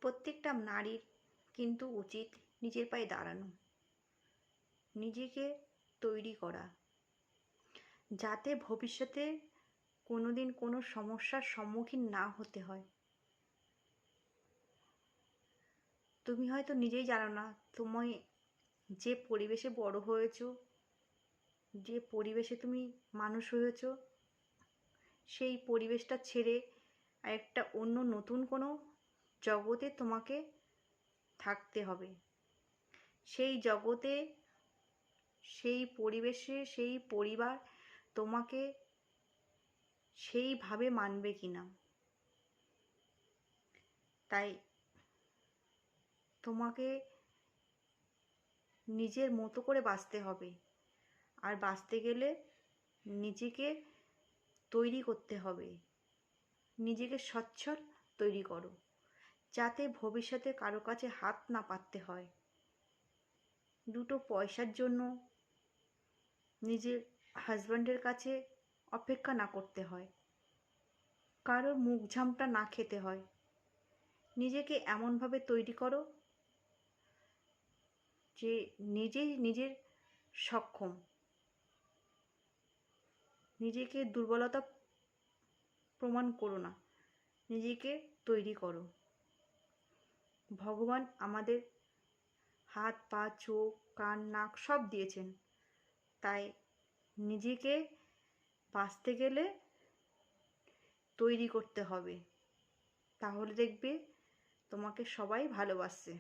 প্রত্যেকটা নারীর কিন্তু উচিত নিজের পায়ে দাঁড়ানো, নিজেকে তৈরি করা, যাতে ভবিষ্যতে কোনো দিন কোনো সমস্যার সম্মুখীন না হতে হয়। তুমি হয়তো নিজেই জানো না, তুমি যে পরিবেশে বড় হয়েছো, যে পরিবেশে তুমি মানুষ হয়েছো, সেই পরিবেশটা ছেড়ে একটা অন্য নতুন কোনো জগতে তোমাকে থাকতে হবে। সেই জগতে, সেই পরিবেশে, সেই পরিবার তোমাকে সেইভাবে মানবে কিনা। তাই তোমাকে নিজের মতো করে বাঁচতে হবে, আর বাঁচতে গেলে নিজেকে তৈরি করতে হবে। নিজেকে সচ্ছল তৈরি করো, যাতে ভবিষ্যতে কারো কাছে হাত না পাততে হয়, দুটো পয়সার জন্য নিজের হাজব্যান্ডের কাছে অপেক্ষা না করতে হয়, কারোর মুখ ঝামটা না খেতে হয়। নিজেকে এমনভাবে তৈরি করো যে নিজেই নিজের সক্ষম। নিজেকে দুর্বলতা প্রমাণ করো না, নিজেকে তৈরি করো। ভগবান আমাদের হাত পা চোখ কান নাক সব দিয়েছেন, তাই নিজেকে বাঁচতে গেলে তৈরি করতে হবে, তাহলে দেখবে তোমাকে সবাই ভালোবাসছে।